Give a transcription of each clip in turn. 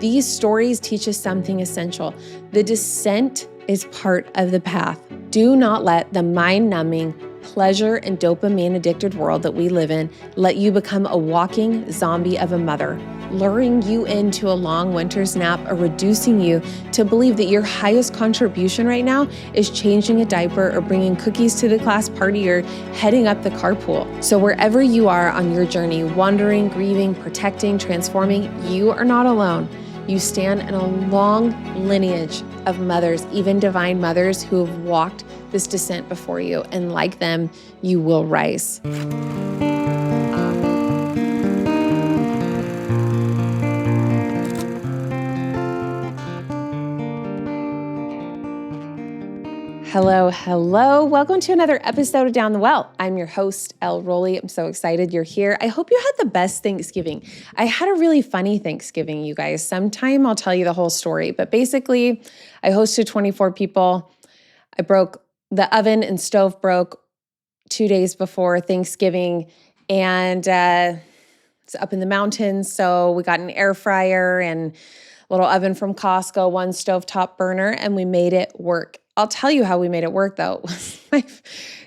these stories teach us something essential. The descent is part of the path. Do not let the mind-numbing, pleasure and dopamine-addicted world that we live in let you become a walking zombie of a mother, luring you into a long winter's nap or reducing you to believe that your highest contribution right now is changing a diaper or bringing cookies to the class party or heading up the carpool. So wherever you are on your journey, wandering, grieving, protecting, transforming, you are not alone. You stand in a long lineage of mothers, even divine mothers who have walked this descent before you, and like them, you will rise. Hello. Welcome to another episode of Down the Well. I'm your host, Elle Rowley. I'm so excited you're here. I hope you had the best Thanksgiving. I had a really funny Thanksgiving, you guys. Sometime I'll tell you the whole story, but basically I hosted 24 people. I broke the oven and stove broke 2 days before Thanksgiving, and it's up in the mountains. So we got an air fryer and a little oven from Costco, one stovetop burner, and we made it work. I'll tell you how we made it work, though. My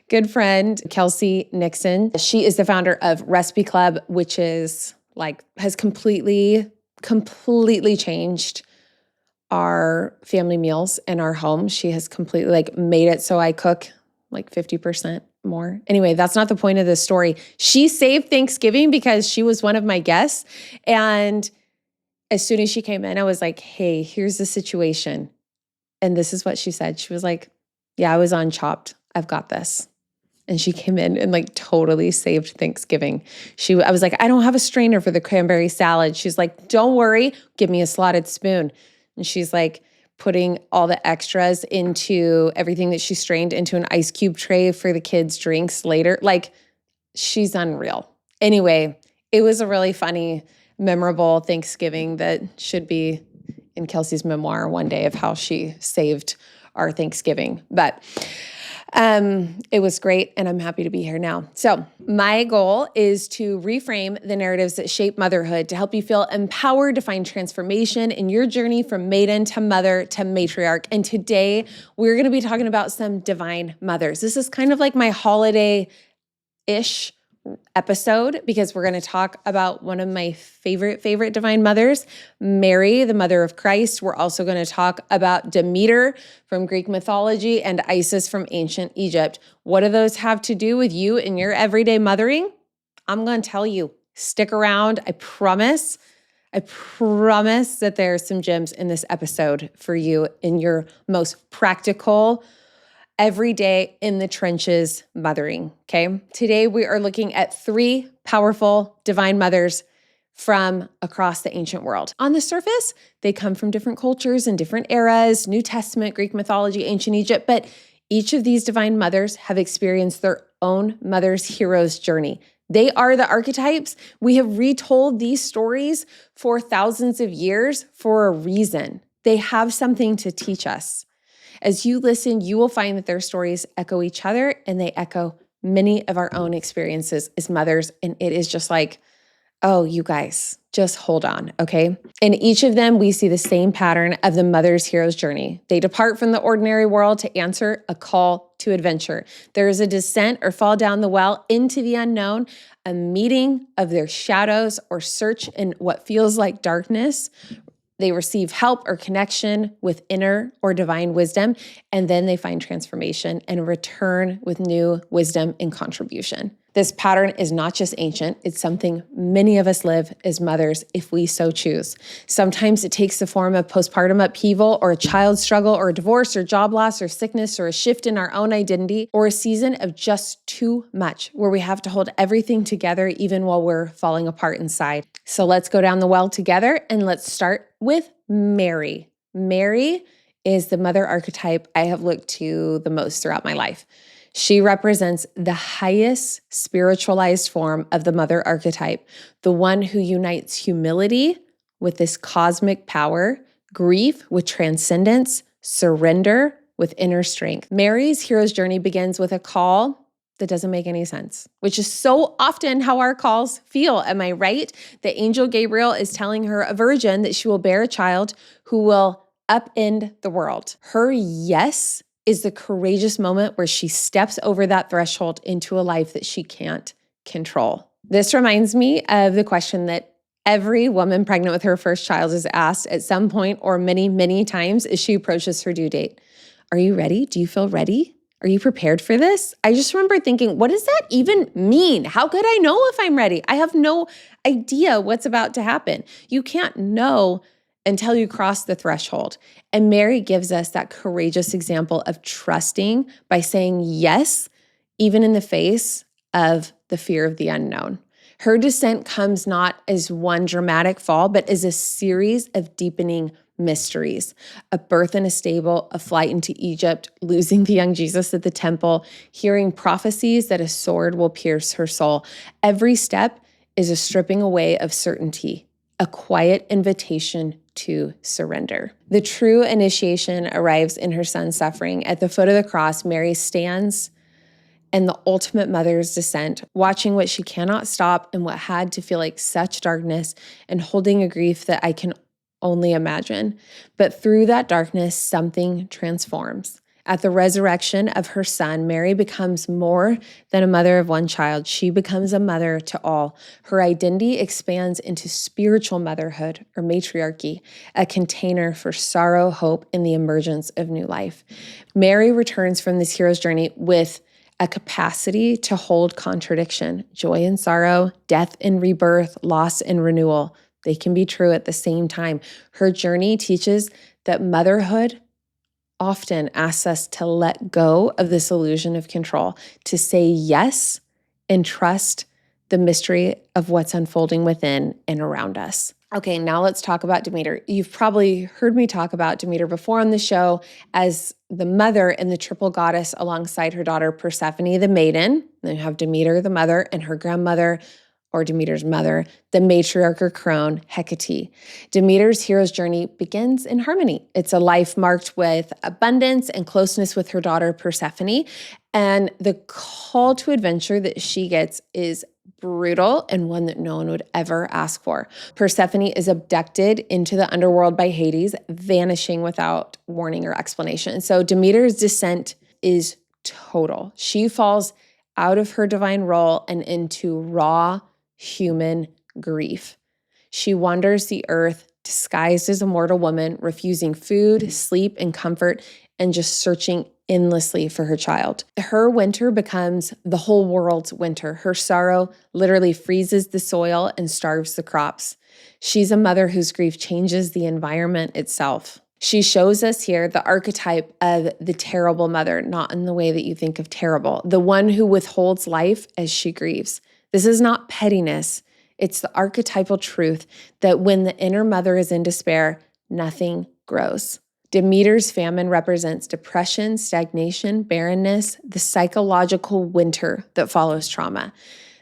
good friend, Kelsey Nixon, she is the founder of Recipe Club, which is has completely changed our family meals in our home. She has completely made it so I cook 50% more. Anyway, that's not the point of this story. She saved Thanksgiving because she was one of my guests. And as soon as she came in, I was like, hey, here's the situation. And this is what she said. She was like, yeah, I was on Chopped. I've got this. And she came in and totally saved Thanksgiving. I was like, I don't have a strainer for the cranberry salad. She's like, don't worry, give me a slotted spoon. And she's putting all the extras into everything that she strained into an ice cube tray for the kids' drinks later. She's unreal. Anyway, it was a really funny, memorable Thanksgiving that should be in Kelsey's memoir one day of how she saved our Thanksgiving. But it was great, and I'm happy to be here now. So my goal is to reframe the narratives that shape motherhood to help you feel empowered to find transformation in your journey from maiden to mother to matriarch. And today we're going to be talking about some divine mothers. This is kind of like my holiday-ish episode because we're going to talk about one of my favorite divine mothers, Mary, the mother of Christ. We're also going to talk about Demeter from Greek mythology and Isis from ancient Egypt. What do those have to do with you and your everyday mothering? I'm going to tell you. Stick around. I promise that there are some gems in this episode for you in your most practical every day in the trenches mothering, okay? Today we are looking at 3 powerful divine mothers from across the ancient world. On the surface, they come from different cultures and different eras, New Testament, Greek mythology, ancient Egypt, but each of these divine mothers have experienced their own mother's hero's journey. They are the archetypes. We have retold these stories for thousands of years for a reason. They have something to teach us. As you listen, you will find that their stories echo each other and they echo many of our own experiences as mothers. And it is just oh, you guys, just hold on, okay? In each of them, we see the same pattern of the mother's hero's journey. They depart from the ordinary world to answer a call to adventure. There is a descent or fall down the well into the unknown, a meeting of their shadows or search in what feels like darkness. They receive help or connection with inner or divine wisdom, and then they find transformation and return with new wisdom and contribution. This pattern is not just ancient, it's something many of us live as mothers if we so choose. Sometimes it takes the form of postpartum upheaval or a child struggle or a divorce or job loss or sickness or a shift in our own identity or a season of just too much where we have to hold everything together even while we're falling apart inside. So let's go down the well together and let's start with Mary. Mary is the mother archetype I have looked to the most throughout my life. She represents the highest spiritualized form of the mother archetype, the one who unites humility with this cosmic power, grief with transcendence, surrender with inner strength. Mary's hero's journey begins with a call that doesn't make any sense, which is so often how our calls feel. Am I right? The angel Gabriel is telling her, a virgin, that she will bear a child who will upend the world. Her yes is the courageous moment where she steps over that threshold into a life that she can't control. This reminds me of the question that every woman pregnant with her first child is asked at some point or many, many times as she approaches her due date. Are you ready? Do you feel ready? Are you prepared for this? I just remember thinking, what does that even mean? How could I know if I'm ready? I have no idea what's about to happen. You can't know until you cross the threshold. And Mary gives us that courageous example of trusting by saying yes, even in the face of the fear of the unknown. Her descent comes not as one dramatic fall, but as a series of deepening mysteries: a birth in a stable, a flight into Egypt, losing the young Jesus at the temple, hearing prophecies that a sword will pierce her soul. Every step is a stripping away of certainty, a quiet invitation to surrender. The true initiation arrives in her son's suffering. At the foot of the cross, Mary stands and the ultimate mother's descent, watching what she cannot stop and what had to feel like such darkness, and holding a grief that I can only imagine. But through that darkness, something transforms. At the resurrection of her son, Mary becomes more than a mother of one child. She becomes a mother to all. Her identity expands into spiritual motherhood, or matriarchy, a container for sorrow, hope, and the emergence of new life. Mary returns from this hero's journey with a capacity to hold contradiction, joy and sorrow, death and rebirth, loss and renewal. They can be true at the same time. Her journey teaches that motherhood often asks us to let go of this illusion of control, to say yes and trust the mystery of what's unfolding within and around us. Okay, now let's talk about Demeter. You've probably heard me talk about Demeter before on the show as the mother and the triple goddess alongside her daughter Persephone, the maiden. Then you have Demeter, the mother, and her grandmother, or Demeter's mother, the matriarch or crone, Hecate. Demeter's hero's journey begins in harmony. It's a life marked with abundance and closeness with her daughter Persephone. And the call to adventure that she gets is brutal and one that no one would ever ask for. Persephone is abducted into the underworld by Hades, vanishing without warning or explanation. So Demeter's descent is total. She falls out of her divine role and into raw human grief. She wanders the earth disguised as a mortal woman, refusing food, sleep, and comfort, and just searching endlessly for her child. Her winter becomes the whole world's winter. Her sorrow literally freezes the soil and starves the crops. She's a mother whose grief changes the environment itself. She shows us here the archetype of the terrible mother, not in the way that you think of terrible, the one who withholds life as she grieves. This is not pettiness. It's the archetypal truth that when the inner mother is in despair, nothing grows. Demeter's famine represents depression, stagnation, barrenness, the psychological winter that follows trauma.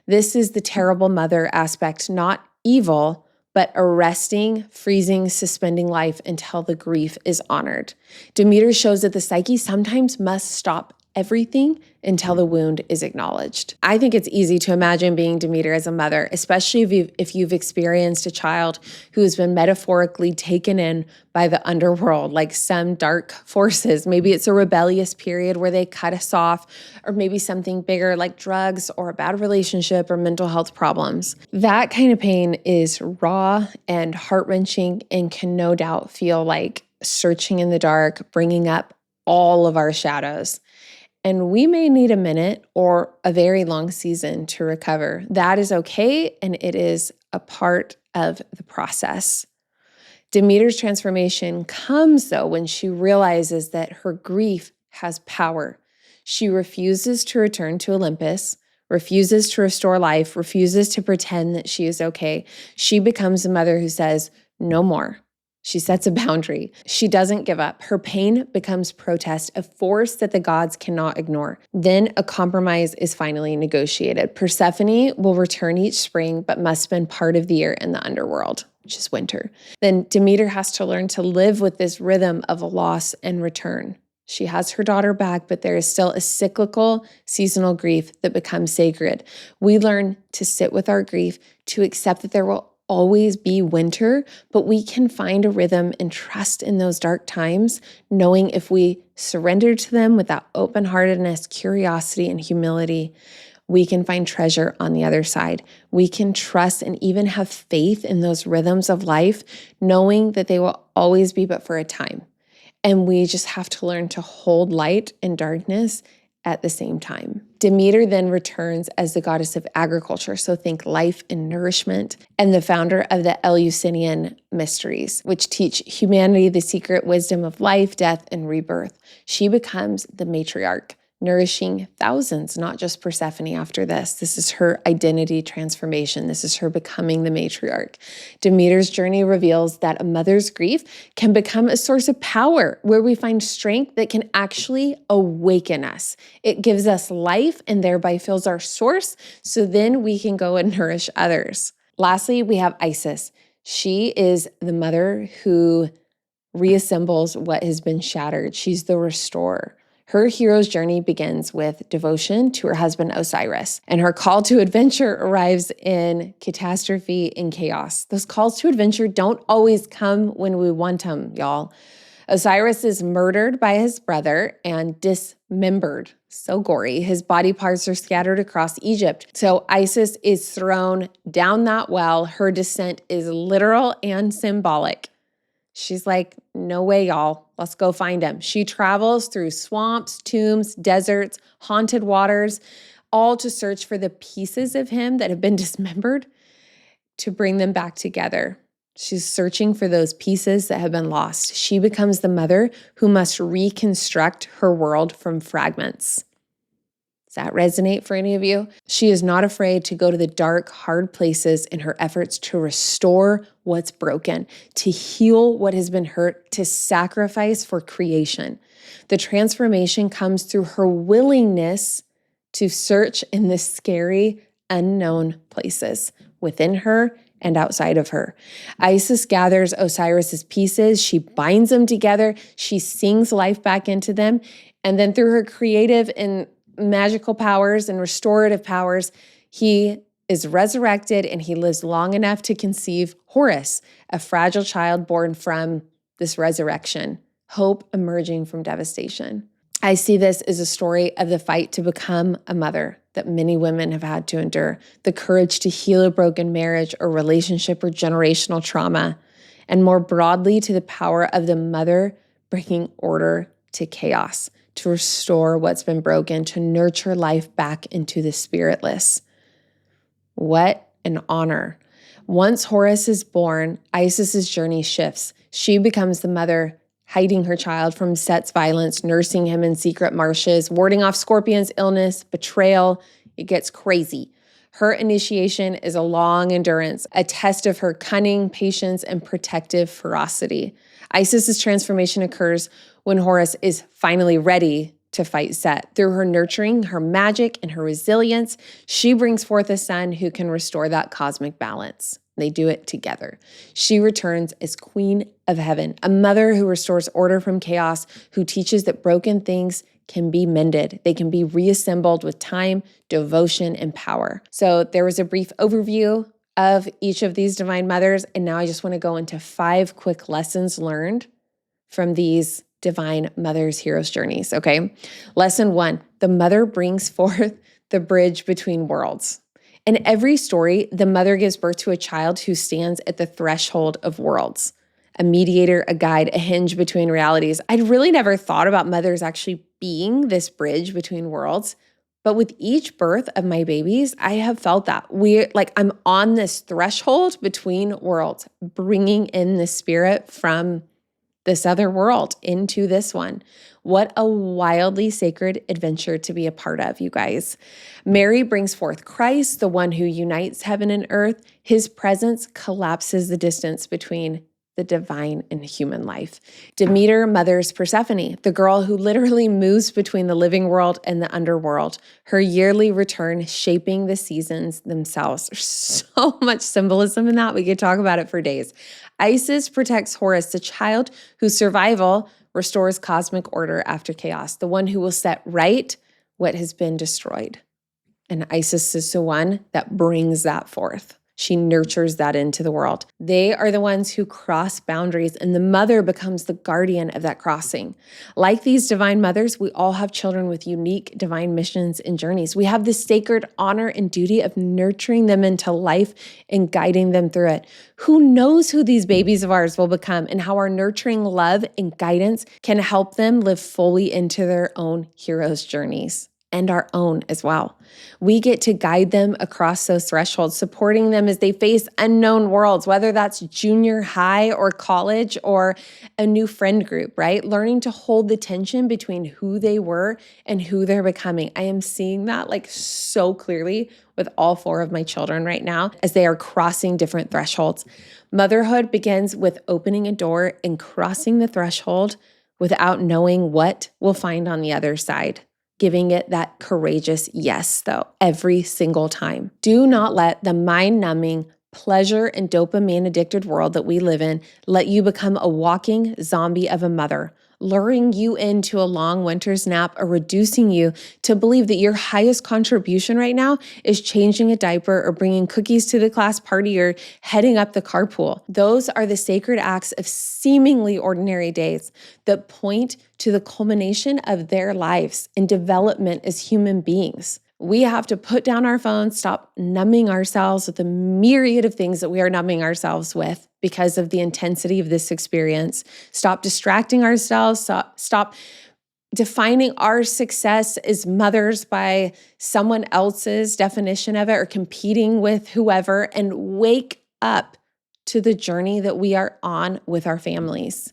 This is the terrible mother aspect, not evil, but arresting, freezing, suspending life until the grief is honored. Demeter shows that the psyche sometimes must stop everything until the wound is acknowledged. I think it's easy to imagine being Demeter as a mother, especially if you've experienced a child who has been metaphorically taken in by the underworld, like some dark forces. Maybe it's a rebellious period where they cut us off, or maybe something bigger like drugs or a bad relationship or mental health problems. That kind of pain is raw and heart-wrenching and can no doubt feel like searching in the dark, bringing up all of our shadows. And we may need a minute or a very long season to recover. That is okay, and it is a part of the process. Demeter's transformation comes, though, when she realizes that her grief has power. She refuses to return to Olympus, refuses to restore life, refuses to pretend that she is okay. She becomes a mother who says, no more. She sets a boundary. She doesn't give up. Her pain becomes protest, a force that the gods cannot ignore. Then a compromise is finally negotiated. Persephone will return each spring, but must spend part of the year in the underworld, which is winter. Then Demeter has to learn to live with this rhythm of loss and return. She has her daughter back, but there is still a cyclical, seasonal grief that becomes sacred. We learn to sit with our grief, to accept that there will always be winter, but we can find a rhythm and trust in those dark times, knowing if we surrender to them with that open-heartedness, curiosity, and humility, we can find treasure on the other side. We can trust and even have faith in those rhythms of life, knowing that they will always be but for a time. And we just have to learn to hold light and darkness at the same time. Demeter then returns as the goddess of agriculture, so think life and nourishment, and the founder of the Eleusinian mysteries, which teach humanity the secret wisdom of life, death, and rebirth. She becomes the matriarch, nourishing thousands, not just Persephone after this. This is her identity transformation. This is her becoming the matriarch. Demeter's journey reveals that a mother's grief can become a source of power where we find strength that can actually awaken us. It gives us life and thereby fills our source, so then we can go and nourish others. Lastly, we have Isis. She is the mother who reassembles what has been shattered. She's the restorer. Her hero's journey begins with devotion to her husband Osiris, and her call to adventure arrives in catastrophe and chaos. Those calls to adventure don't always come when we want them, y'all. Osiris is murdered by his brother and dismembered. So gory. His body parts are scattered across Egypt. So Isis is thrown down that well. Her descent is literal and symbolic. She's like, no way, y'all. Let's go find him. She travels through swamps, tombs, deserts, haunted waters, all to search for the pieces of him that have been dismembered to bring them back together. She's searching for those pieces that have been lost. She becomes the mother who must reconstruct her world from fragments. Does that resonate for any of you? She is not afraid to go to the dark, hard places in her efforts to restore what's broken, to heal what has been hurt, to sacrifice for creation. The transformation comes through her willingness to search in the scary, unknown places within her and outside of her. Isis gathers Osiris's pieces. She binds them together. She sings life back into them. And then through her creative and magical powers and restorative powers, he is resurrected and he lives long enough to conceive Horus, a fragile child born from this resurrection, hope emerging from devastation. I see this as a story of the fight to become a mother that many women have had to endure, the courage to heal a broken marriage or relationship or generational trauma, and more broadly to the power of the mother bringing order to chaos, to restore what's been broken, to nurture life back into the spiritless. What an honor. Once Horus is born, Isis's journey shifts. She becomes the mother hiding her child from Set's violence, nursing him in secret marshes, warding off Scorpion's illness, betrayal. It gets crazy. Her initiation is a long endurance, a test of her cunning, patience, and protective ferocity. Isis's transformation occurs when Horus is finally ready to fight Set. Through her nurturing, her magic, and her resilience, she brings forth a son who can restore that cosmic balance. They do it together. She returns as Queen of Heaven, a mother who restores order from chaos, who teaches that broken things can be mended. They can be reassembled with time, devotion, and power. So there was a brief overview of each of these divine mothers, and now I just want to go into 5 quick lessons learned from these divine mothers' heroes' journeys, okay? Lesson 1, the mother brings forth the bridge between worlds. In every story, the mother gives birth to a child who stands at the threshold of worlds, a mediator, a guide, a hinge between realities. I'd really never thought about mothers actually being this bridge between worlds, but with each birth of my babies, I have felt that. I'm on this threshold between worlds, bringing in the spirit from this other world into this one. What a wildly sacred adventure to be a part of, you guys. Mary brings forth Christ, the one who unites heaven and earth. His presence collapses the distance between the divine and human life. Demeter mothers Persephone, the girl who literally moves between the living world and the underworld. Her yearly return shaping the seasons themselves. There's so much symbolism in that. We could talk about it for days. Isis protects Horus, the child whose survival restores cosmic order after chaos, the one who will set right what has been destroyed. And Isis is the one that brings that forth. She nurtures that into the world. They are the ones who cross boundaries, and the mother becomes the guardian of that crossing. Like these divine mothers, we all have children with unique divine missions and journeys. We have the sacred honor and duty of nurturing them into life and guiding them through it. Who knows who these babies of ours will become and how our nurturing love and guidance can help them live fully into their own hero's journeys. And our own as well. We get to guide them across those thresholds, supporting them as they face unknown worlds, whether that's junior high or college or a new friend group, right? Learning to hold the tension between who they were and who they're becoming. I am seeing that like so clearly with all 4 of my children right now as they are crossing different thresholds. Motherhood begins with opening a door and crossing the threshold without knowing what we'll find on the other side. Giving it that courageous yes, though, every single time. Do not let the mind-numbing, pleasure and dopamine-addicted world that we live in let you become a walking zombie of a mother, luring you into a long winter's nap or reducing you to believe that your highest contribution right now is changing a diaper or bringing cookies to the class party or heading up the carpool. Those are the sacred acts of seemingly ordinary days that point to the culmination of their lives and development as human beings. We have to put down our phones, stop numbing ourselves with the myriad of things that we are numbing ourselves with because of the intensity of this experience. Stop distracting ourselves, stop defining our success as mothers by someone else's definition of it or competing with whoever, and wake up to the journey that we are on with our families.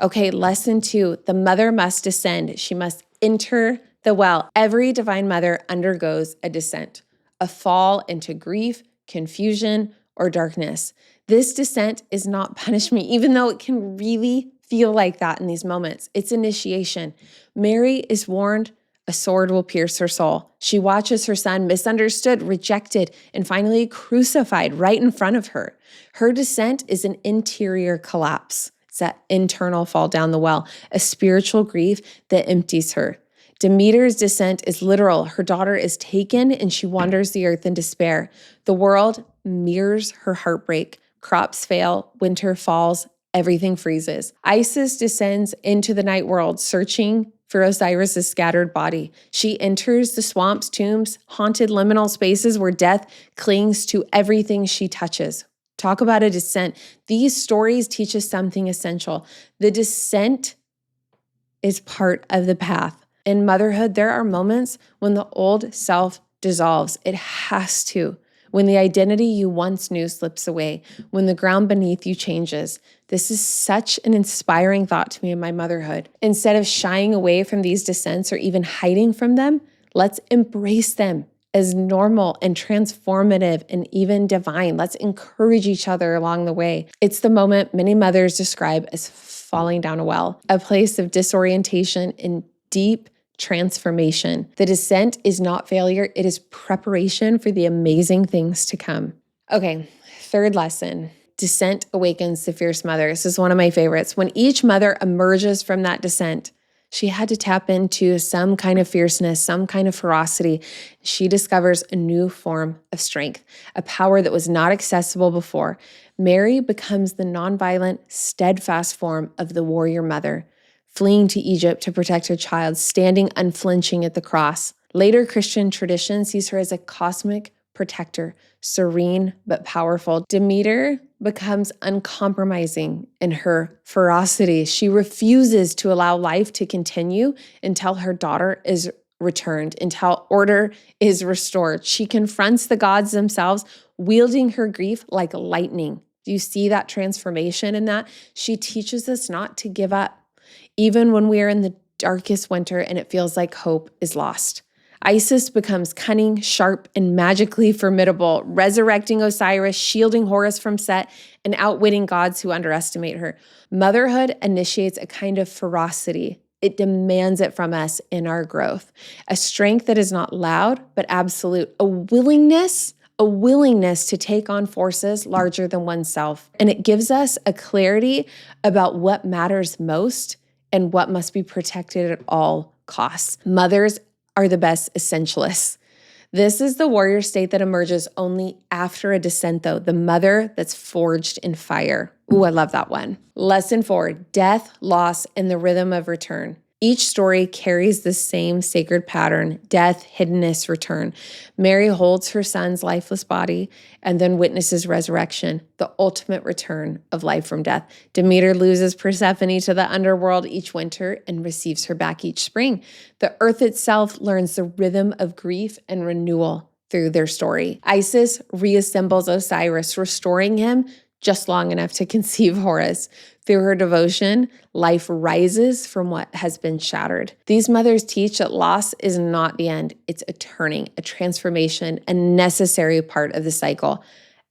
Okay, lesson 2, the mother must descend. She must enter the well. Every divine mother undergoes a descent, a fall into grief, confusion, or darkness. This descent is not punishment, even though it can really feel like that in these moments. It's initiation. Mary is warned a sword will pierce her soul. She watches her son misunderstood, rejected, and finally crucified right in front of her. Her descent is an interior collapse. It's that internal fall down the well, a spiritual grief that empties her. Demeter's descent is literal. Her daughter is taken and she wanders the earth in despair. The world mirrors her heartbreak. Crops fail, winter falls, everything freezes. Isis descends into the night world, searching for Osiris's scattered body. She enters the swamps, tombs, haunted liminal spaces where death clings to everything she touches. Talk about a descent. These stories teach us something essential. The descent is part of the path. In motherhood, there are moments when the old self dissolves. It has to. When the identity you once knew slips away, when the ground beneath you changes. This is such an inspiring thought to me in my motherhood. Instead of shying away from these descents or even hiding from them, let's embrace them as normal and transformative and even divine. Let's encourage each other along the way. It's the moment many mothers describe as falling down a well, a place of disorientation and deep transformation. The descent is not failure. It is preparation for the amazing things to come. Okay, 3rd lesson. Descent awakens the fierce mother. This is one of my favorites. When each mother emerges from that descent, she had to tap into some kind of fierceness, some kind of ferocity. She discovers a new form of strength, a power that was not accessible before. Mary becomes the nonviolent, steadfast form of the warrior mother, fleeing to Egypt to protect her child, standing unflinching at the cross. Later Christian tradition sees her as a cosmic protector, serene but powerful. Demeter becomes uncompromising in her ferocity. She refuses to allow life to continue until her daughter is returned, until order is restored. She confronts the gods themselves, wielding her grief like lightning. Do you see that transformation in that? She teaches us not to give up, even when we are in the darkest winter and it feels like hope is lost. Isis becomes cunning, sharp, and magically formidable, resurrecting Osiris, shielding Horus from Set, and outwitting gods who underestimate her. Motherhood initiates a kind of ferocity. It demands it from us in our growth. A strength that is not loud, but absolute. A willingness to take on forces larger than oneself. And it gives us a clarity about what matters most and what must be protected at all costs. Mothers are the best essentialists. This is the warrior state that emerges only after a descent, though, the mother that's forged in fire. Ooh, I love that one. Lesson 4, death, loss, and the rhythm of return. Each story carries the same sacred pattern: death, hiddenness, return. Mary holds her son's lifeless body and then witnesses resurrection, the ultimate return of life from death. Demeter loses Persephone to the underworld each winter and receives her back each spring. The earth itself learns the rhythm of grief and renewal through their story. Isis reassembles Osiris, restoring him just long enough to conceive Horus. Through her devotion, life rises from what has been shattered. These mothers teach that loss is not the end. It's a turning, a transformation, a necessary part of the cycle.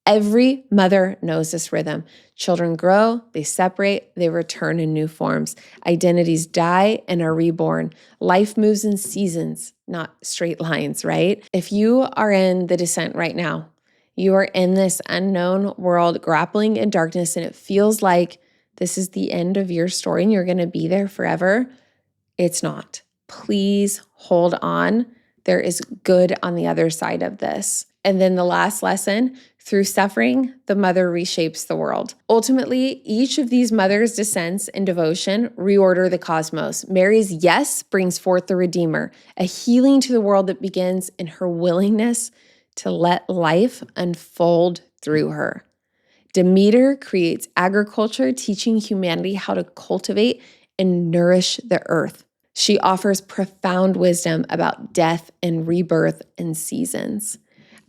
Every mother knows this rhythm. Children grow, they separate, they return in new forms. Identities die and are reborn. Life moves in seasons, not straight lines, right? If you are in the descent right now, you are in this unknown world grappling in darkness, and it feels like this is the end of your story and you're going to be there forever. It's not. Please hold on. There is good on the other side of this. And then the last lesson, through suffering, the mother reshapes the world. Ultimately, each of these mothers' descents in devotion reorder the cosmos. Mary's yes brings forth the Redeemer, a healing to the world that begins in her willingness to let life unfold through her. Demeter creates agriculture, teaching humanity how to cultivate and nourish the earth. She offers profound wisdom about death and rebirth and seasons.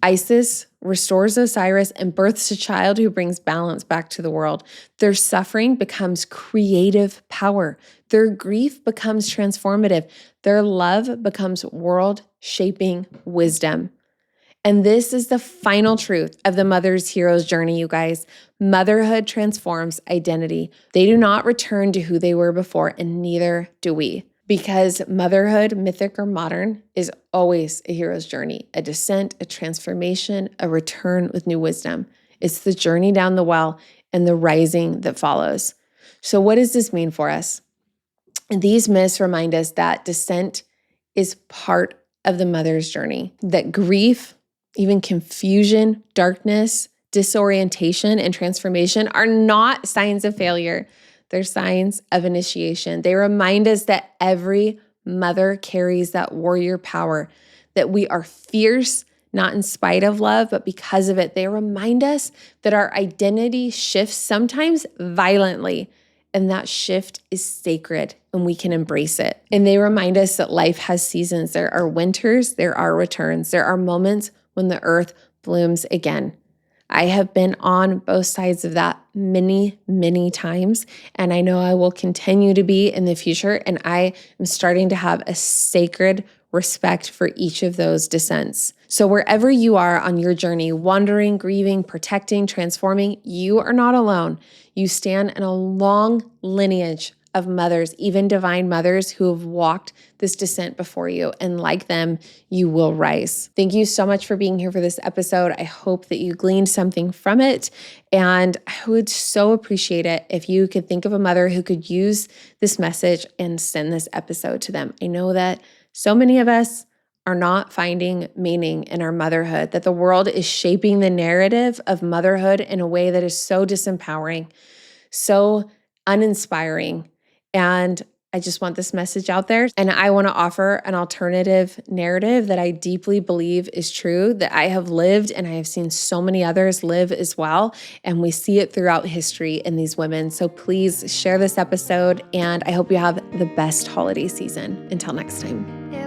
Isis restores Osiris and births a child who brings balance back to the world. Their suffering becomes creative power. Their grief becomes transformative. Their love becomes world-shaping wisdom. And this is the final truth of the mother's hero's journey, you guys. Motherhood transforms identity. They do not return to who they were before, and neither do we. Because motherhood, mythic or modern, is always a hero's journey, a descent, a transformation, a return with new wisdom. It's the journey down the well and the rising that follows. So what does this mean for us? These myths remind us that descent is part of the mother's journey, that grief, even confusion, darkness, disorientation, and transformation are not signs of failure. They're signs of initiation. They remind us that every mother carries that warrior power, that we are fierce, not in spite of love, but because of it. They remind us that our identity shifts sometimes violently, and that shift is sacred and we can embrace it. And they remind us that life has seasons. There are winters, there are returns, there are moments when the earth blooms again. I have been on both sides of that many, many times, and I know I will continue to be in the future, and I am starting to have a sacred respect for each of those descents. So wherever you are on your journey, wandering, grieving, protecting, transforming, you are not alone. You stand in a long lineage of mothers, even divine mothers who have walked this descent before you. And like them, you will rise. Thank you so much for being here for this episode. I hope that you gleaned something from it. And I would so appreciate it if you could think of a mother who could use this message and send this episode to them. I know that so many of us are not finding meaning in our motherhood, that the world is shaping the narrative of motherhood in a way that is so disempowering, so uninspiring. And I just want this message out there. And I want to offer an alternative narrative that I deeply believe is true, that I have lived and I have seen so many others live as well. And we see it throughout history in these women. So please share this episode, and I hope you have the best holiday season. Until next time.